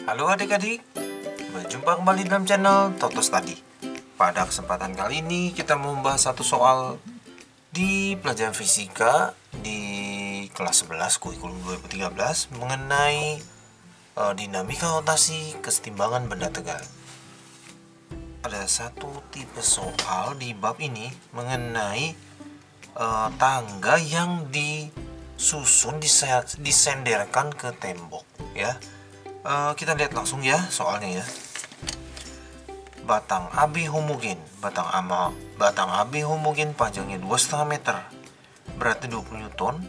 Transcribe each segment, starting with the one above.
Halo adik-adik, berjumpa kembali dalam channel Toto Study. Pada kesempatan kali ini kita mau membahas satu soal di pelajaran fisika di kelas 11 kurikulum 2013 mengenai dinamika rotasi kesetimbangan benda tegal. Ada satu tipe soal di bab ini mengenai tangga yang disusun disenderkan ke tembok, ya. Kita lihat langsung ya soalnya ya. Batang AB homogen. Batang AB homogen panjangnya 2,5 meter, beratnya 20 Newton.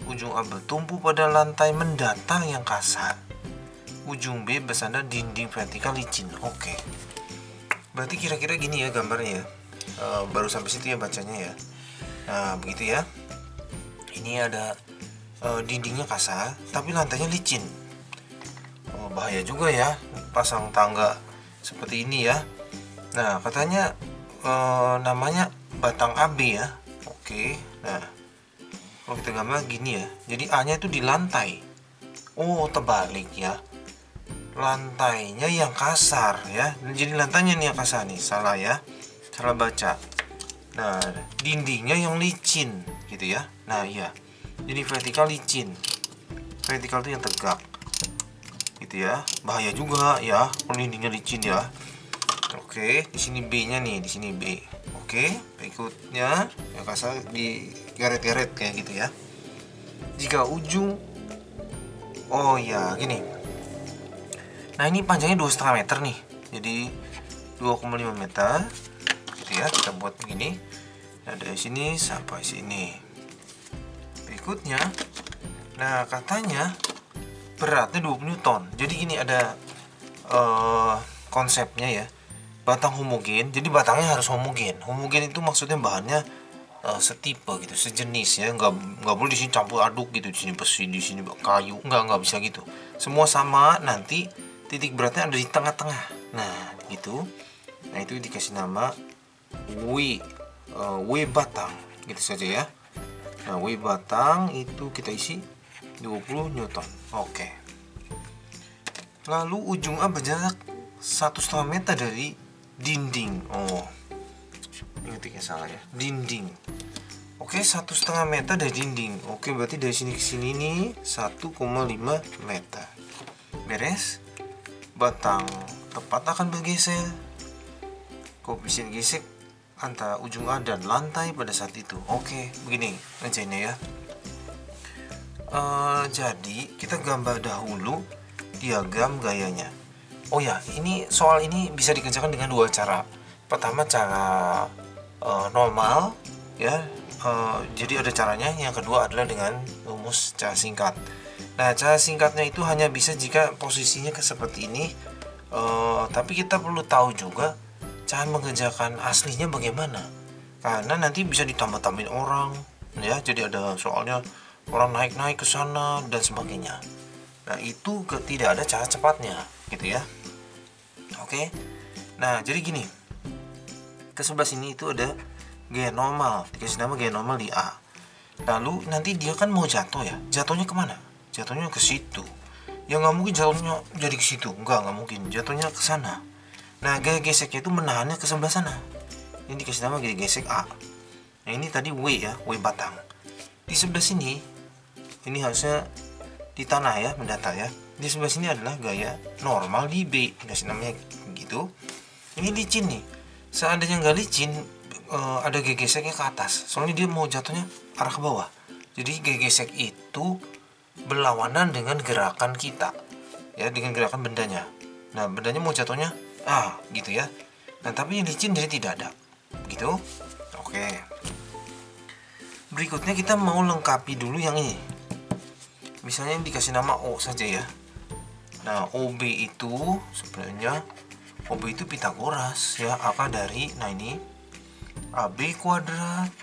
Ujung A bertumpu pada lantai mendatar yang kasar. Ujung B bersandar dinding vertikal licin. Oke. Berarti kira-kira gini ya gambarnya ya. Baru sampai situ ya bacanya ya. Nah, begitu ya. Ini ada dindingnya kasar tapi lantainya licin. Bahaya juga ya pasang tangga seperti ini ya. Nah, katanya namanya batang AB ya. Oke. Nah, kalau kita gambar gini ya, jadi A nya itu di lantai. Oh, terbalik ya, lantainya yang kasar ya. Jadi lantainya nih yang kasar nih. Salah ya, salah baca. Nah, dindingnya yang licin gitu ya. Nah, iya, jadi vertikal licin. Vertikal itu yang tegak gitu ya. Bahaya juga ya, dindingnya licin ya. Oke, di sini B-nya nih, di sini B. Oke, berikutnya ya kasar di garet-garet kayak gitu ya. Jika ujung, oh ya gini. Nah, ini panjangnya 2,5 meter nih. Jadi 2,5 meter gitu ya. Kita buat begini. Nah, dari sini sampai sini. Berikutnya, nah katanya beratnya 20 Newton. Jadi gini ada konsepnya ya. Batang homogen, jadi batangnya harus homogen. Homogen itu maksudnya bahannya setipe gitu, sejenis ya. Nggak boleh di sini campur aduk gitu, di sini besi, di sini kayu. Nggak bisa gitu. Semua sama, nanti titik beratnya ada di tengah-tengah. Nah, gitu. Nah, itu dikasih nama W batang gitu saja ya. Nah, W batang itu kita isi 20 Newton. Oke. Lalu ujung A berjarak 1,5 meter dari dinding. Oh, ingetiknya salah ya. Dinding. Oke, 1,5 meter dari dinding. Oke, berarti dari sini ke sini nih 1,5 meter. Beres. Batang tepat akan bergeser. Koefisien gesek antara ujung A dan lantai pada saat itu. Oke, begini ngerjainnya ya. Jadi kita gambar dahulu diagram gayanya. Oh ya, ini soal ini bisa dikerjakan dengan dua cara. Pertama cara normal ya. Jadi ada caranya. Yang kedua adalah dengan rumus cara singkat. Nah, cara singkatnya itu hanya bisa jika posisinya seperti ini. Tapi kita perlu tahu juga cara mengerjakan aslinya bagaimana. Karena nanti bisa ditambah-tambahin orang ya. Jadi ada soalnya orang naik-naik ke sana dan sebagainya. Nah, itu tidak ada cara cepatnya gitu ya. Oke. Nah, jadi gini. Ke sebelah sini itu ada gaya normal. Dikasih nama gaya normal di A. Lalu nanti dia kan mau jatuh ya. Jatuhnya kemana? Jatuhnya ke situ. Ya nggak mungkin jatuhnya jadi ke situ. Nggak mungkin. Jatuhnya ke sana. Nah, gaya geseknya itu menahannya ke sebelah sana. Ini dikasih nama gaya gesek A. Nah, ini tadi W ya, W batang. Di sebelah sini, ini harusnya di tanah ya, mendatar ya. Di sebelah sini adalah gaya normal di B, dikasih namanya gitu. Ini licin nih. Seandainya nggak licin, ada gaya geseknya ke atas. Soalnya dia mau jatuhnya arah ke bawah. Jadi gaya gesek itu berlawanan dengan gerakan kita, ya, dengan gerakan bendanya. Nah, bendanya mau jatuhnya gitu ya. Nah, tapi ini licin jadi tidak ada, gitu. Oke. Berikutnya kita mau lengkapi dulu yang ini. Misalnya dikasih nama O saja ya. Nah, OB itu sebenarnya OB itu Pitagoras ya, akar dari ini AB kuadrat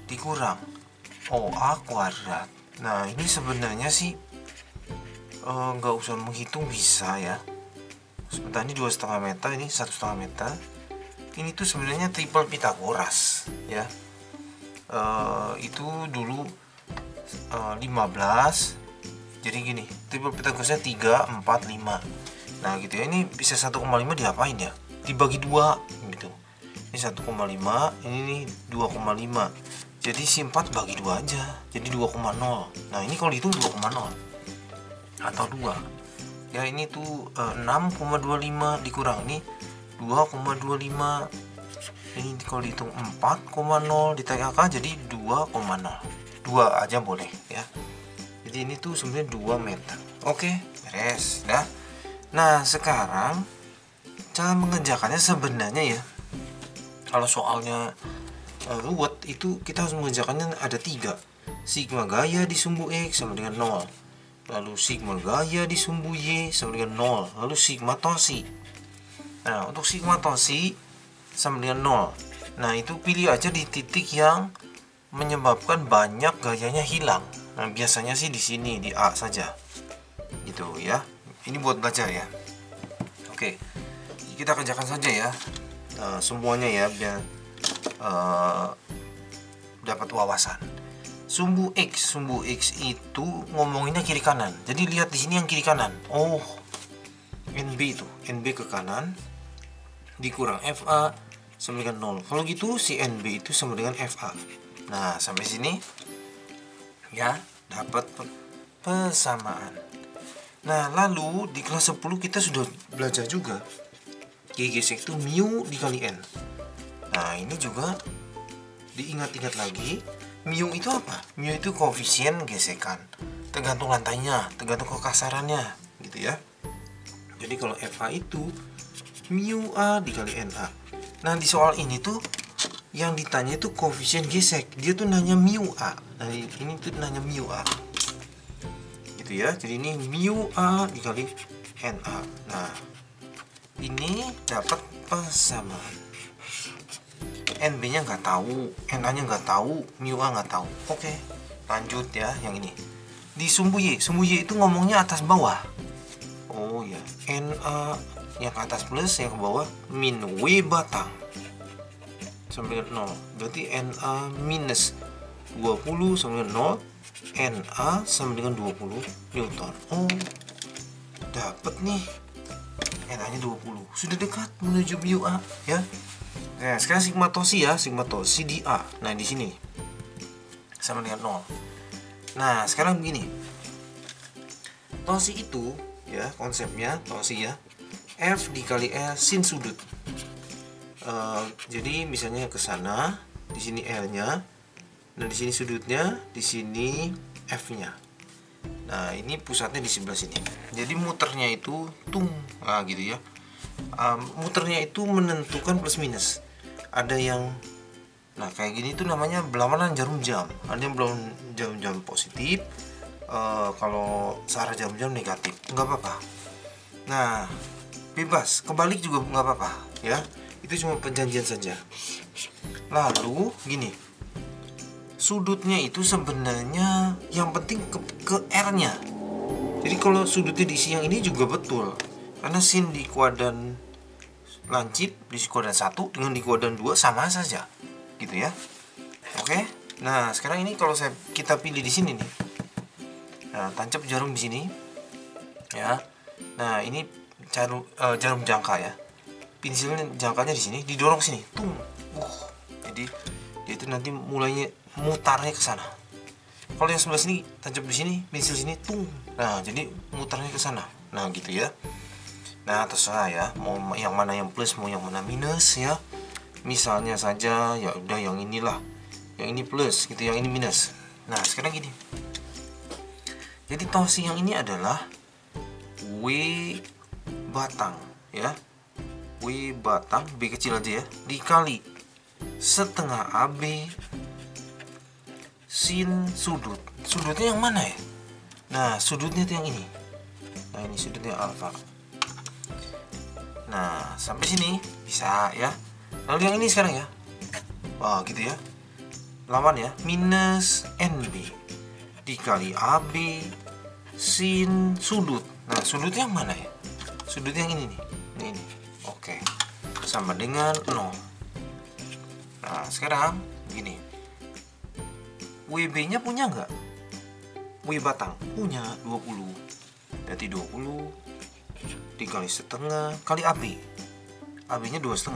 dikurang OA kuadrat. Nah, ini sebenarnya sih nggak usah menghitung bisa ya. Sebentar, ini 2,5 meter, ini 1,5 meter. Ini tuh sebenarnya triple Pitagoras ya. Itu dulu 15. Jadi gini, triple Pitagorasnya 3, 4, 5. Nah gitu ya, ini bisa 1,5 diapain ya? Dibagi 2 gitu. Ini 1,5, ini nih 2,5. Jadi si 4 bagi 2 aja, jadi 2,0. Nah ini kalau dihitung 2,0 atau 2 ya, ini tuh 6,25 dikurang nih 2,25. Ini kalau dihitung 4,0 ditarik angka jadi 2,0. 2 aja boleh ya. Jadi ini tuh sebenarnya 2 meter. Oke, beres dah. Nah sekarang cara mengerjakannya sebenarnya ya, kalau soalnya ruwet itu kita harus mengerjakannya ada 3. Sigma gaya di sumbu X sama dengan 0, lalu sigma gaya di sumbu Y sama dengan 0, lalu sigma torsi. Nah untuk sigma torsi sama dengan 0, nah itu pilih aja di titik yang menyebabkan banyak gayanya hilang. Nah biasanya sih di sini, di A saja gitu ya. Ini buat belajar ya. Oke, kita kerjakan saja ya semuanya ya, biar dapat wawasan. Sumbu X itu ngomonginnya kiri kanan. Jadi lihat di sini yang kiri kanan. Oh, NB itu, NB ke kanan dikurang FA sama dengan 0. Kalau gitu si NB itu sama dengan FA. Nah, sampai sini ya, dapat persamaan. Nah, lalu di kelas 10 kita sudah belajar juga G gesek itu mu dikali N. Nah, ini juga diingat-ingat lagi. Mu itu apa? Mu itu koefisien gesekan, tergantung lantainya, tergantung kekasarannya gitu ya. Jadi kalau FA itu mu A dikali NA. Nah di soal ini tuh yang ditanya itu koefisien gesek, dia tuh nanya mu A. Nah ini tuh nanya mu A gitu ya. Jadi ini mu A dikali NA. Nah ini dapat persamaan. NB nya nggak tahu, NA nya nggak tahu, mu A nggak tahu. Oke, lanjut ya yang ini. Di sumbu Y itu ngomongnya atas bawah. Oh ya, NA yang ke atas plus, yang ke bawah min W batang sama dengan 0. Berarti NA minus 20 sama dengan 0, NA sama dengan 20 Newton. Oh, dapat nih. NA nya 20. Sudah dekat menuju mu A ya. Nah, sekarang sigma torsi ya, sigma torsi di A. Nah, di sini sama dengan 0. Nah, sekarang begini. Torsi itu ya, konsepnya torsi ya, F dikali L sin sudut. Jadi misalnya ke sana, di sini L-nya, dan di sini sudutnya, di sini F-nya. Nah, ini pusatnya di sebelah sini. Jadi muternya itu tung, nah gitu ya. Muternya itu menentukan plus minus. Ada yang, nah kayak gini tuh namanya berlawanan jarum jam. Ada yang berlawanan jarum jam positif, kalau searah jarum jam negatif, nggak apa-apa. Nah, bebas, kebalik juga nggak apa-apa ya. Itu cuma perjanjian saja. Lalu gini, sudutnya itu sebenarnya yang penting ke R-nya. Jadi kalau sudutnya diisi yang ini juga betul, karena sin di kuadran lancip di kuadran 1 dengan di kuadran 2 sama saja gitu ya. Oke. Nah, sekarang ini kalau kita pilih di sini nih. Nah, tancap jarum di sini. Ya. Nah, ini jarum jangka ya. Pensilnya jangkanya di sini, didorong sini. Tung. Jadi dia itu nanti mulainya mutarnya ke sana. Kalau yang sebelah sini tancap di sini, pensil sini tung. Nah, jadi mutarnya ke sana. Nah, gitu ya. Nah, terserah ya, mau yang mana yang plus, mau yang mana minus ya. Misalnya saja ya udah yang inilah. Yang ini plus gitu, yang ini minus. Nah, sekarang gini. Jadi torsi yang ini adalah W batang ya. W batang, B kecil aja ya, dikali setengah AB sin sudut. Sudutnya yang mana ya? Nah, sudutnya itu yang ini. Nah, ini sudutnya alfa. Nah, sampai sini bisa ya. Lalu yang ini sekarang ya. Wah, gitu ya. Lawan ya, minus NB dikali AB sin sudut. Nah, sudutnya yang mana ya? Sudutnya yang ini nih. Ini. Oke. Sama dengan 0. Nah, sekarang gini. WB-nya punya nggak? W batang punya 20. Berarti 20 dikali setengah kali AB. AB-nya 2,5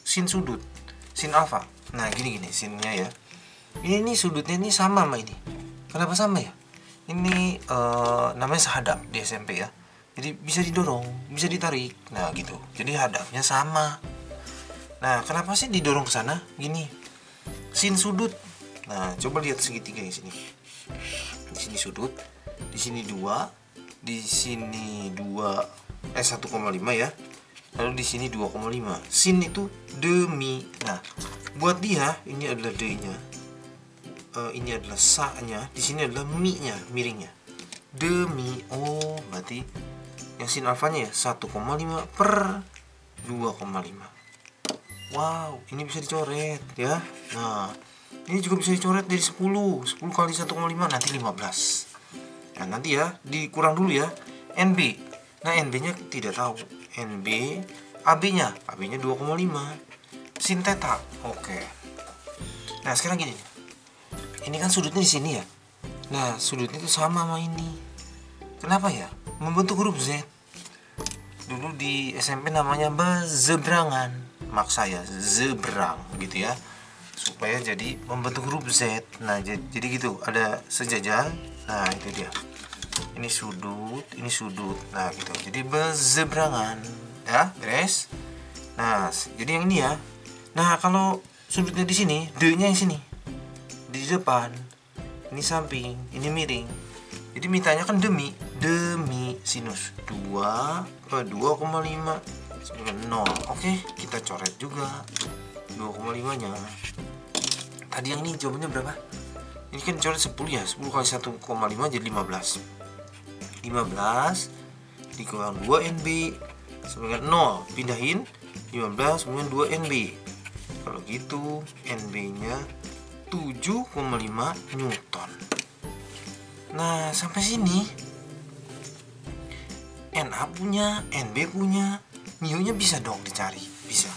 sin sudut sin alfa. Nah gini sinnya ya. Ini sudutnya ini sama sama ini. Kenapa sama ya? Ini namanya sehadap di SMP ya. Jadi bisa didorong, bisa ditarik. Nah gitu. Jadi hadapnya sama. Nah kenapa sih didorong ke sana? Gini, sin sudut. Nah coba lihat segitiga di sini. Di sini sudut, di sini 2, di sini 1,5 ya. Lalu di sini 2,5. Sin itu demi. Nah, buat dia ini adalah D-nya. Ini adalah sa-nya, di sini adalah mi-nya, miringnya. Demi. Oh, berarti yang sin alfanya ya 1,5 per 2,5. Wow, ini bisa dicoret ya. Nah, ini juga bisa dicoret dari 10 kali 1,5 nanti 15. Nah, nanti ya dikurang dulu ya. NB. Nah, NB-nya tidak tahu. NB, AB-nya 2,5. Sin theta. Oke. Nah, sekarang gini. Ini kan sudutnya di sini ya. Nah, sudutnya itu sama ini. Kenapa ya? Membentuk huruf Z. Dulu di SMP namanya berzebrangan. Maksa ya, zebrang gitu ya. Supaya jadi membentuk huruf Z. Nah, jadi gitu, ada sejajar. Nah, itu dia. Ini sudut. Nah, gitu. Jadi berzebrangan. Ya, beres. Nah, jadi yang ini ya. Nah, kalau sudutnya di sini, D-nya yang sini. Di depan, ini samping, ini miring. Jadi mintanya kan demi sinus 2,5 sama 0. Oke, kita coret juga 2,5 nya. Tadi yang ini jawabannya berapa? Ini kan coret 10 ya. 10 kali 1,5 jadi 15. 15 dikurang 2 NB sama dengan 0. Pindahin 15 sama 2 NB. Kalau gitu NB-nya 7,5 Newton. Nah, sampai sini NA punya, NB punya, mu-nya bisa dong dicari, bisa.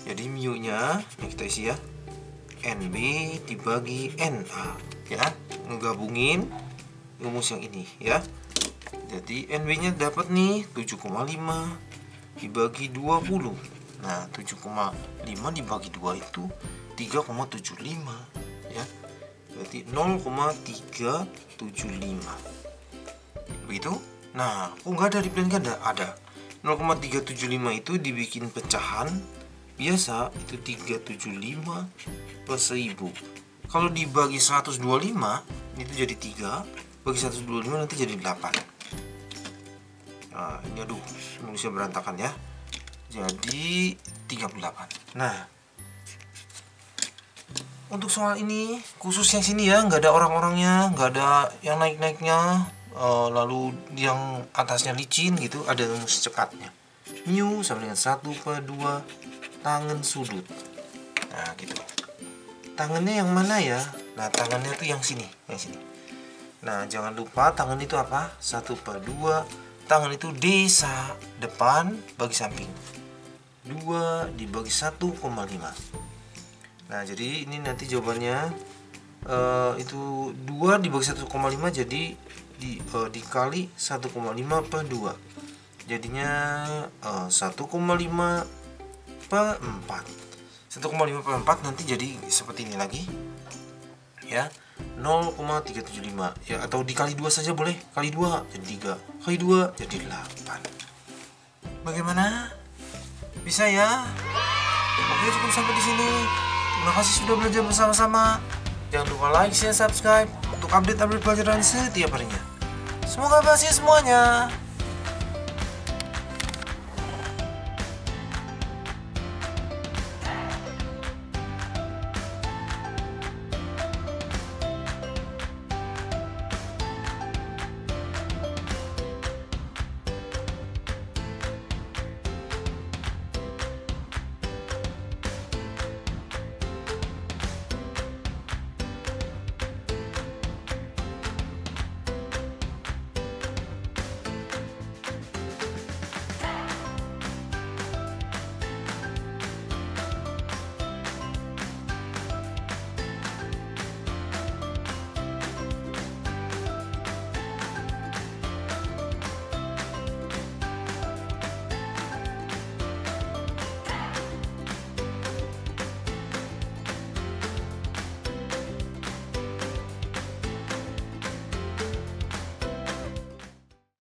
Jadi mu-nya yang kita isi ya, NB dibagi NA ya, ngegabungin rumus yang ini ya. Jadi NB-nya dapat nih 7,5 dibagi 20. Nah, 7,5 dibagi 2 itu 3,75 ya. Berarti 0,375. Begitu? Nah, kok nggak ada di pilihan ganda? Ada. 0,375 itu dibikin pecahan biasa itu 375 per 1000. Kalau dibagi 125 itu jadi 3, bagi 125 nanti jadi 8. Nah, ini aduh, nulisnya berantakan ya. Jadi 38. Nah, untuk soal ini khusus yang sini ya, nggak ada orang-orangnya, nggak ada yang naik-naiknya, lalu yang atasnya licin gitu, ada rumus cekatnya. Mu sama dengan 1/2 tangan sudut. Nah gitu. Tangannya yang mana ya? Nah, tangannya tuh yang sini, Nah, jangan lupa tangan itu apa? 1/2. Tangan itu desa, depan bagi samping. 2 dibagi 1,5. Nah, jadi ini nanti jawabannya itu 2 dibagi 1,5 jadi dikali 1,5 per 2. Jadinya 1,5 per 4. 1,5 per 4 nanti jadi seperti ini lagi. Ya. 0,375 ya, atau dikali 2 saja boleh. Kali 2 jadi 3. Kali 2 jadi 8. Bagaimana? Bisa ya? Oke, cukup sampai di sini. Terima kasih sudah belajar bersama-sama. Jangan lupa like, share, subscribe untuk update-update pelajaran setiap harinya. Semoga berhasil semuanya.